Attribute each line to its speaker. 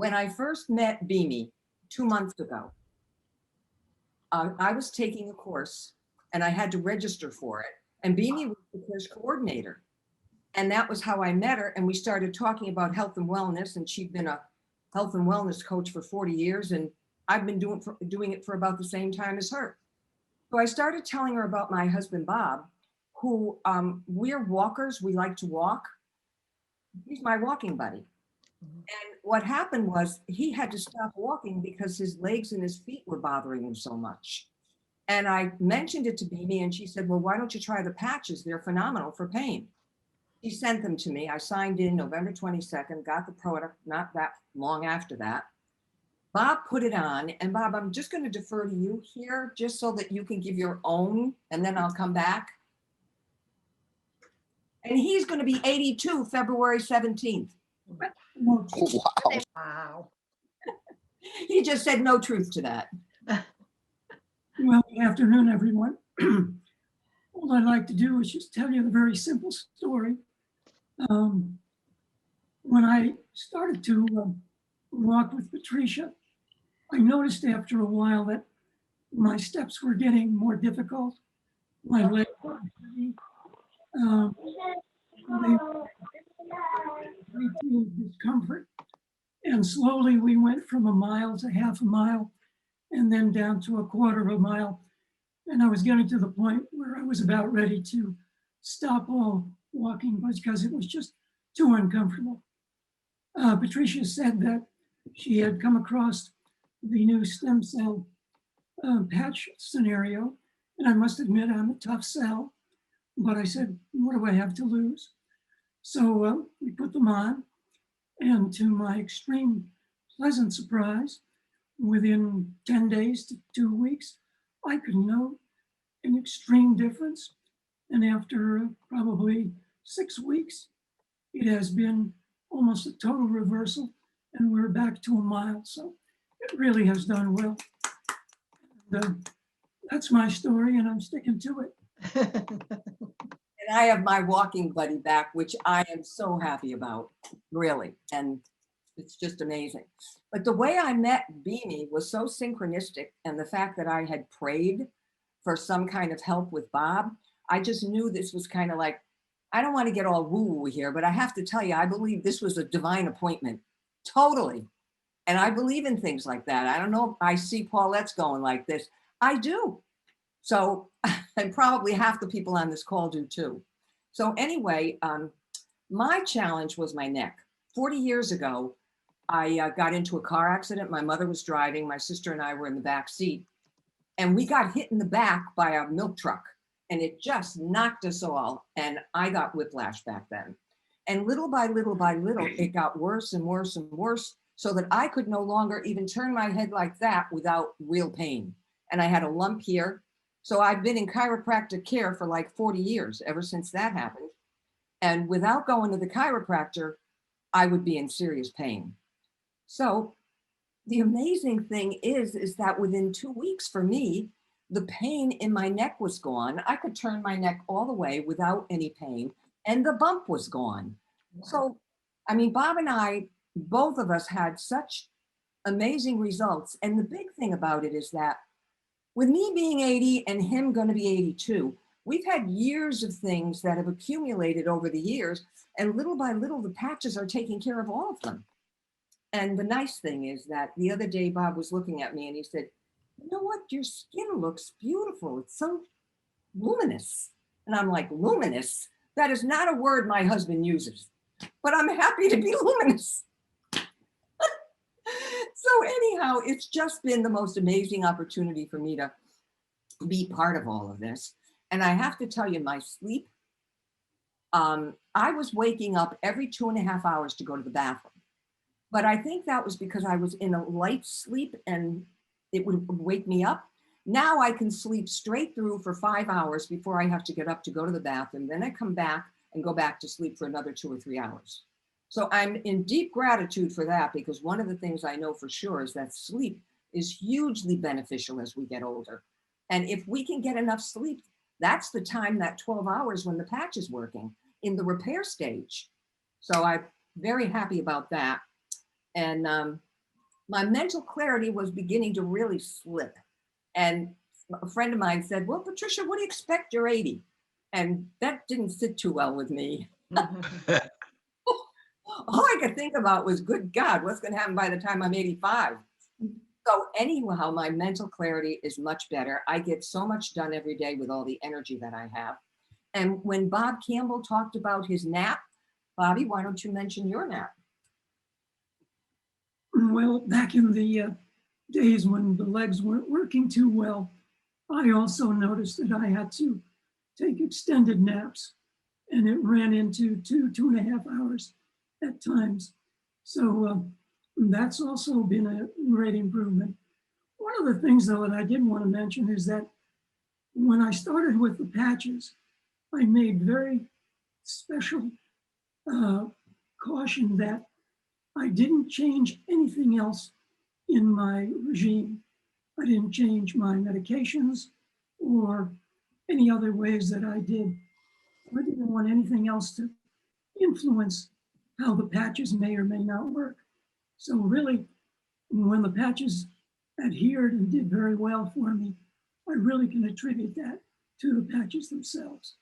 Speaker 1: When I first met Beanie 2 months ago, I was taking a course and I had to register for it. And Beanie was the course coordinator. And that was how I met her. And we started talking about health and wellness. And she'd been a health and wellness coach for 40 years. And I've been doing it for about the same time as her. So I started telling her about my husband, Bob, who we're walkers. We like to walk. He's my walking buddy. And what happened was he had to stop walking because his legs and his feet were bothering him so much. And I mentioned it to Beanie and she said, well, why don't you try the patches? They're phenomenal for pain. She sent them to me. I signed in November 22nd, got the product not that long after that. Bob put it on. And Bob, I'm just going to defer to you here just so that you can give your own, and then I'll come back. And he's going to be 82 February 17th.
Speaker 2: Wow.
Speaker 3: Wow.
Speaker 1: He just said no truth to that.
Speaker 2: Well, good afternoon, everyone. All I'd like to do is just tell you a very simple story. When I started to walk with Patricia, I noticed after a while that my steps were getting more difficult. My legs were heavy. They great deal of discomfort. And slowly we went from a mile to half a mile and then down to a quarter of a mile. And I was getting to the point where I was about ready to stop all walking because it was just too uncomfortable. Patricia said that she had come across the new stem cell patch scenario. And I must admit, I'm a tough sell. But I said, what do I have to lose? So we put them on. And to my extreme pleasant surprise, within 10 days to 2 weeks, I could note an extreme difference. And after probably 6 weeks, it has been almost a total reversal and we're back to a mile. So it really has done well. That's my story and I'm sticking to it.
Speaker 1: And I have my walking buddy back, which I am so happy about, really. And it's just amazing. But the way I met Beanie was so synchronistic. And the fact that I had prayed for some kind of help with Bob, I just knew this was kind of like, I don't want to get all woo-woo here, but I have to tell you, I believe this was a divine appointment. Totally. And I believe in things like that. I don't know if I see Paulette's going like this. I do. So, and probably half the people on this call do too. So anyway, my challenge was my neck. 40 years ago, I got into a car accident. My mother was driving. My sister and I were in the back seat. And we got hit in the back by a milk truck. And it just knocked us all. And I got whiplash back then. And little by little by little, it got worse and worse and worse so that I could no longer even turn my head like that without real pain. And I had a lump here. So I've been in chiropractic care for like 40 years, ever since that happened. And without going to the chiropractor, I would be in serious pain. So the amazing thing is that within 2 weeks for me, the pain in my neck was gone. I could turn my neck all the way without any pain and the bump was gone. Wow. So, I mean, Bob and I, both of us had such amazing results. And the big thing about it is that with me being 80 and him going to be 82, we've had years of things that have accumulated over the years, and little by little, the patches are taking care of all of them. And the nice thing is that the other day, Bob was looking at me and he said, you know what, your skin looks beautiful. It's so luminous. And I'm like, luminous? That is not a word my husband uses, but I'm happy to be luminous. So anyhow, it's just been the most amazing opportunity for me to be part of all of this. And I have to tell you, my sleep, I was waking up every 2.5 hours to go to the bathroom. But I think that was because I was in a light sleep and it would wake me up. Now I can sleep straight through for 5 hours before I have to get up to go to the bathroom. Then I come back and go back to sleep for another 2 or 3 hours. So I'm in deep gratitude for that, because one of the things I know for sure is that sleep is hugely beneficial as we get older. And if we can get enough sleep, that's the time, that 12 hours when the patch is working in the repair stage. So I'm very happy about that. And my mental clarity was beginning to really slip. And a friend of mine said, well, Patricia, what do you expect? You're 80. And that didn't sit too well with me. All I could think about was, good God, what's going to happen by the time I'm 85? So anyhow, my mental clarity is much better. I get so much done every day with all the energy that I have. And when Bob Campbell talked about his nap, Bobby, why don't you mention your nap?
Speaker 2: Well, back in the days when the legs weren't working too well, I also noticed that I had to take extended naps, and it ran into 2.5 hours at times. So that's also been a great improvement. One of the things, though, that I did want to mention is that when I started with the patches, I made very special caution that I didn't change anything else in my regime. I didn't change my medications or any other ways that I did. I didn't want anything else to influence how the patches may or may not work. So really, when the patches adhered and did very well for me, I really can attribute that to the patches themselves.